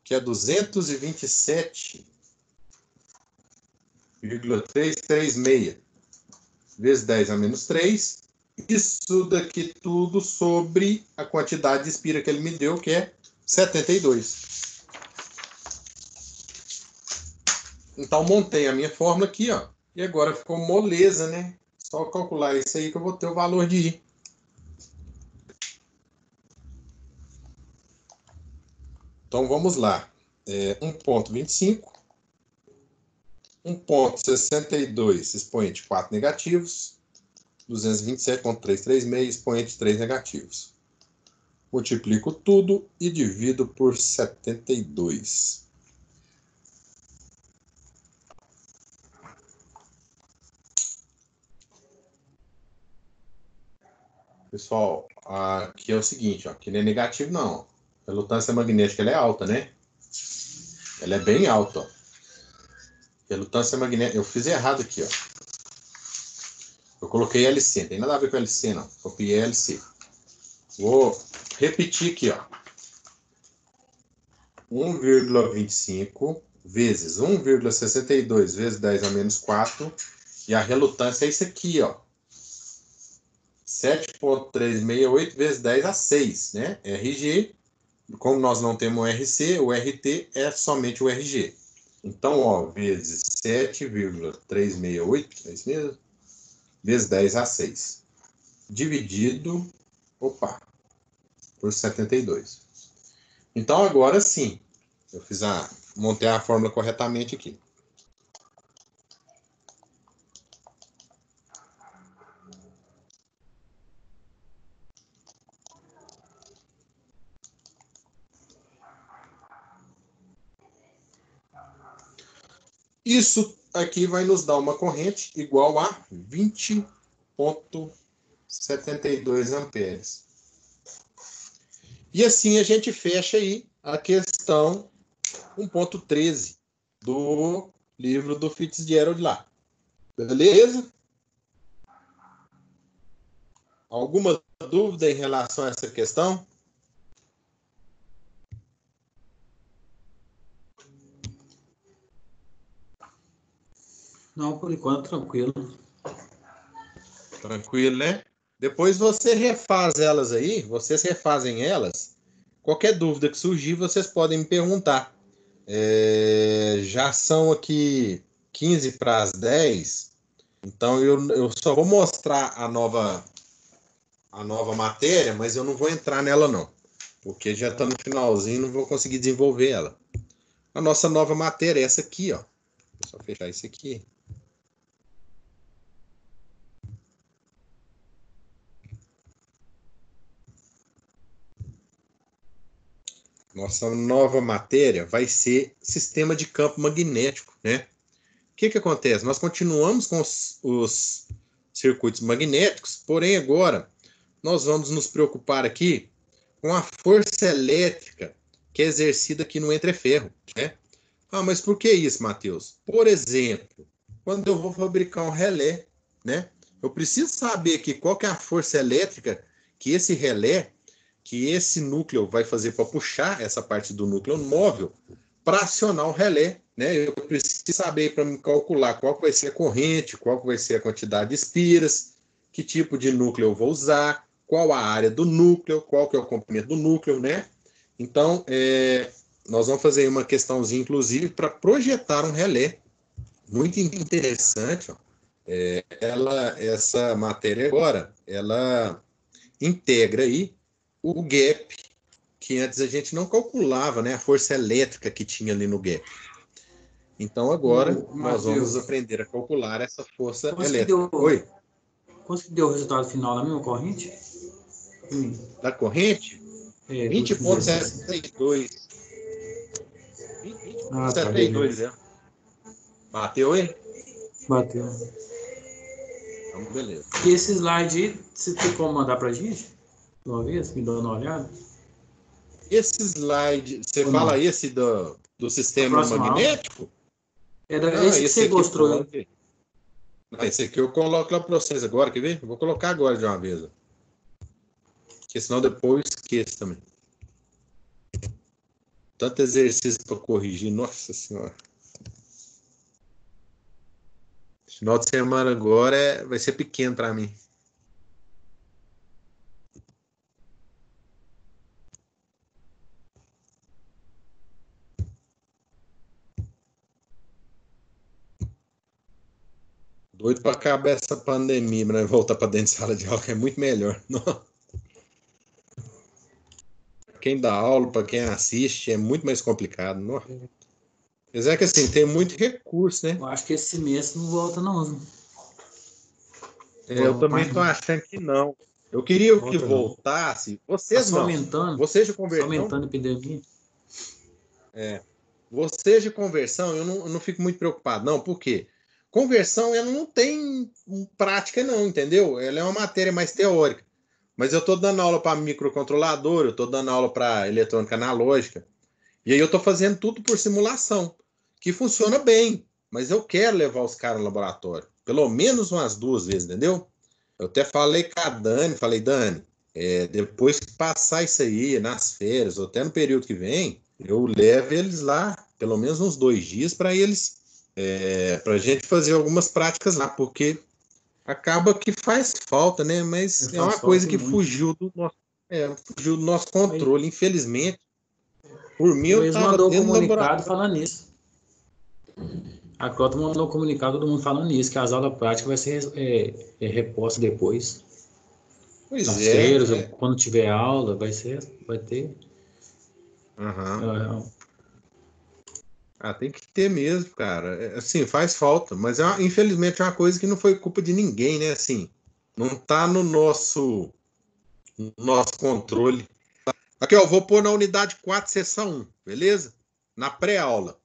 que é 227,336 vezes 10 a menos 3. Isso daqui tudo sobre a quantidade de espira que ele me deu, que é 72. Então, montei a minha fórmula aqui, ó. E agora ficou moleza, né? Só calcular isso aí que eu vou ter o valor de I. Então, vamos lá. 1,25. 1,62 expoente 4 negativos. 227,336 expoente 3 negativos. Multiplico tudo e divido por 72. Pessoal, aqui é o seguinte, ó, aqui não é negativo não. A relutância magnética ela é alta, né? Ela é bem alta. Ó. Relutância magnética, eu fiz errado aqui, ó. Eu coloquei LC, não tem nada a ver com LC não. Copiei LC. Vou repetir aqui, ó. 1,25 vezes 1,62 vezes 10 a menos 4. E a relutância é isso aqui, ó. 7,368 vezes 10 a 6, né? RG. Como nós não temos RC, o RT é somente o RG. Então, ó, vezes 7,368, é isso mesmo? Vezes 10 a 6. Dividido, por 72. Então, agora sim, eu montei a fórmula corretamente aqui. Isso aqui vai nos dar uma corrente igual a 20,72 amperes. E assim a gente fecha aí a questão 1,13 do livro do Fitzgerald lá. Beleza? Alguma dúvida em relação a essa questão? Não, por enquanto, tranquilo. Tranquilo, né? Depois você refaz elas aí, vocês refazem elas. Qualquer dúvida que surgir, vocês podem me perguntar. Já são aqui 15 para as 10, então eu só vou mostrar a nova matéria, mas eu não vou entrar nela não, porque já está no finalzinho, não vou conseguir desenvolver ela. A nossa nova matéria é essa aqui, ó. Vou só fechar isso aqui. Nossa nova matéria vai ser sistema de campo magnético, né? O que acontece? Nós continuamos com os circuitos magnéticos, porém agora nós vamos nos preocupar aqui com a força elétrica que é exercida aqui no entreferro, né? Ah, mas por que isso, Matheus? Por exemplo, quando eu vou fabricar um relé, né? Eu preciso saber aqui qual que é a força elétrica que esse relé, que esse núcleo vai fazer para puxar essa parte do núcleo móvel para acionar o relé, né? Eu preciso saber para me calcular qual que vai ser a corrente, qual que vai ser a quantidade de espiras, que tipo de núcleo eu vou usar, qual a área do núcleo, qual que é o comprimento do núcleo, né? Então, nós vamos fazer uma questãozinha, inclusive, para projetar um relé. Muito interessante. Ó. Essa matéria agora, ela integra aí o gap, que antes a gente não calculava, né? A força elétrica que tinha ali no gap. Então agora nós Matheus, vamos aprender a calcular essa força quanto que elétrica. deu, Oi? quanto que deu o resultado final da mesma corrente? Da corrente? Do último exercício. 20,72. Ah, tá, 72, beleza. é. Bateu, hein? Bateu. Então, beleza. E esse slide aí, você tem como mandar pra gente? Uma vez, me dando uma olhada? Esse slide, você Ou fala não? esse do A sistema próxima aula. magnético? Esse que Esse você aqui mostrou. pode. Não, esse aqui eu coloco lá para vocês agora, quer ver? Eu vou colocar agora de uma vez. Porque senão depois eu esqueço também. Tanto exercício para corrigir, nossa senhora. Final de semana agora vai ser pequeno para mim. Doido para acabar essa pandemia, mas voltar para dentro de sala de aula que é muito melhor. Quem dá aula, para quem assiste, é muito mais complicado. Não? Apesar que assim, tem muito recurso, né? Eu acho que esse mês não volta, não. Eu também estou achando que não. Eu queria que voltasse. Tá Vocês só não. aumentando. Vocês de Só conversão. aumentando a epidemia. Vocês de conversão, eu não fico muito preocupado, não. Por quê? Conversão, ela não tem prática, não, entendeu? Ela é uma matéria mais teórica. Mas eu estou dando aula para microcontrolador, eu estou dando aula para eletrônica analógica. E aí eu estou fazendo tudo por simulação, que funciona bem. Mas eu quero levar os caras no laboratório. Pelo menos umas 2 vezes, entendeu? Eu até falei com a Dani, Dani, depois que passar isso aí, nas férias, ou até no período que vem, eu levo eles lá, pelo menos uns 2 dias, para eles, para a gente fazer algumas práticas lá, porque acaba que faz falta, né? Mas é uma coisa que fugiu do nosso controle, infelizmente. Por mim, eu Eles estava mandou um dentro do comunicado laboratório. falando nisso. A Crota mandou um comunicado, todo mundo falando nisso, que as aulas práticas vai ser reposta depois. Pois Nas é. feiras, ou quando tiver aula, vai ter. Uhum. Tem que ter mesmo, cara. Assim, faz falta, mas infelizmente é uma coisa que não foi culpa de ninguém, né? Assim, não tá no nosso controle. Aqui, ó, vou pôr na unidade 4, seção 1, beleza? Na pré-aula.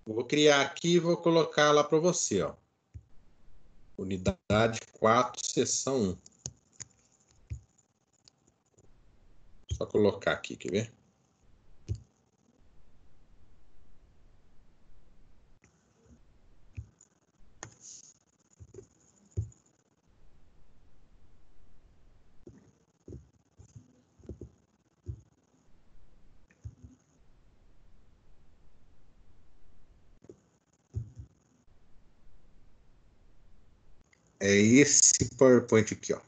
Vou criar aqui e vou colocar lá para você, ó. Unidade 4, seção 1. Só colocar aqui, quer ver? É esse PowerPoint aqui, ó.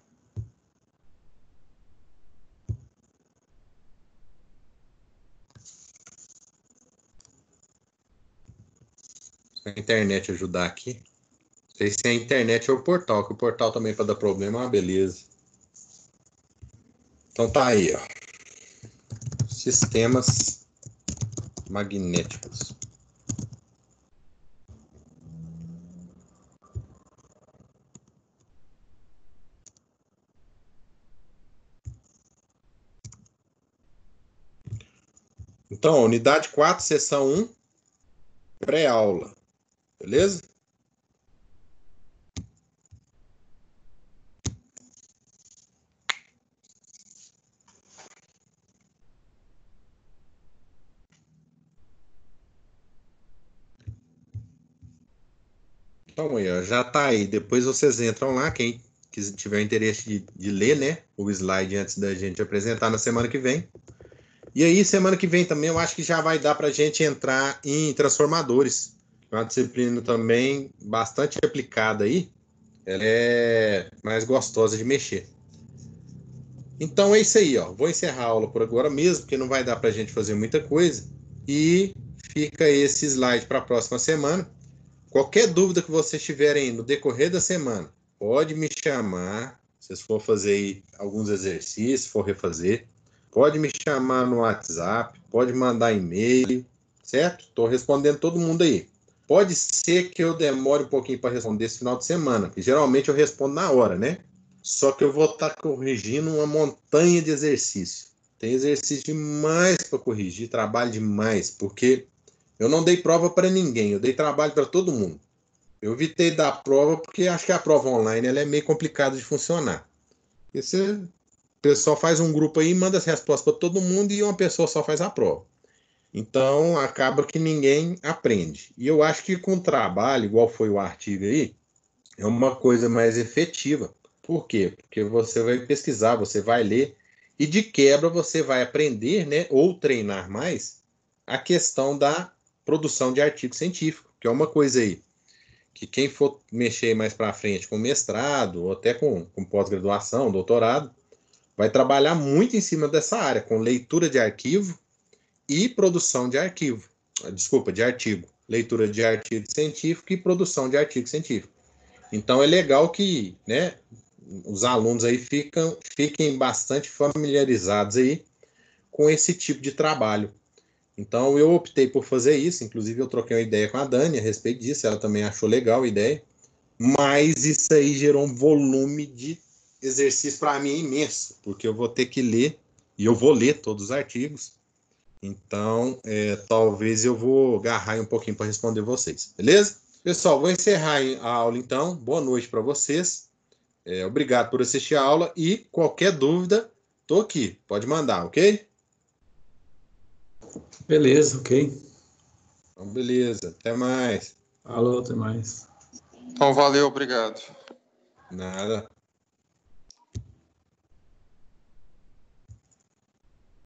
Se a internet ajudar aqui. Não sei se a internet ou o portal, que o portal também para dar problema é uma beleza. Então tá aí, ó. Sistemas magnéticos. Então, unidade 4, seção 1, pré-aula. Beleza? Então, aí, ó, já tá aí. Depois vocês entram lá, quem tiver interesse de ler, né, o slide antes da gente apresentar na semana que vem. E aí, semana que vem também, eu acho que já vai dar para a gente entrar em transformadores. É uma disciplina também bastante aplicada aí. Ela é mais gostosa de mexer. Então é isso aí, ó. Vou encerrar a aula por agora mesmo, porque não vai dar para a gente fazer muita coisa. E fica esse slide para a próxima semana. Qualquer dúvida que vocês tiverem no decorrer da semana, pode me chamar. Se vocês for fazer aí alguns exercícios, for refazer, pode me chamar no WhatsApp, pode mandar e-mail, certo? Estou respondendo todo mundo aí. Pode ser que eu demore um pouquinho para responder esse final de semana, que geralmente eu respondo na hora, né? Só que eu vou estar corrigindo uma montanha de exercício. Tem exercício demais para corrigir, trabalho demais, porque eu não dei prova para ninguém, eu dei trabalho para todo mundo. Eu evitei dar prova porque acho que a prova online ela é meio complicada de funcionar. O pessoal faz um grupo aí, manda as respostas para todo mundo e uma pessoa só faz a prova. Então, acaba que ninguém aprende. E eu acho que com trabalho, igual foi o artigo aí, é uma coisa mais efetiva. Por quê? Porque você vai pesquisar, você vai ler, e de quebra você vai aprender, né, ou treinar mais a questão da produção de artigo científico, que é uma coisa aí que quem for mexer mais para frente com mestrado, ou até com pós-graduação, doutorado, vai trabalhar muito em cima dessa área, com leitura de arquivo e produção de arquivo. Desculpa, de artigo. Leitura de artigo científico e produção de artigo científico. Então é legal que, né, os alunos aí fiquem bastante familiarizados aí com esse tipo de trabalho. Então eu optei por fazer isso, inclusive eu troquei uma ideia com a Dani a respeito disso, ela também achou legal a ideia, mas isso aí gerou um volume de exercício para mim imenso, porque eu vou ter que ler, e eu vou ler todos os artigos, então talvez eu vou agarrar um pouquinho para responder vocês, beleza? Pessoal, vou encerrar a aula então, boa noite para vocês, obrigado por assistir a aula e qualquer dúvida, tô aqui, pode mandar, ok? Beleza, ok. Então, beleza, até mais. Falou, até mais. Então, valeu, obrigado. Nada.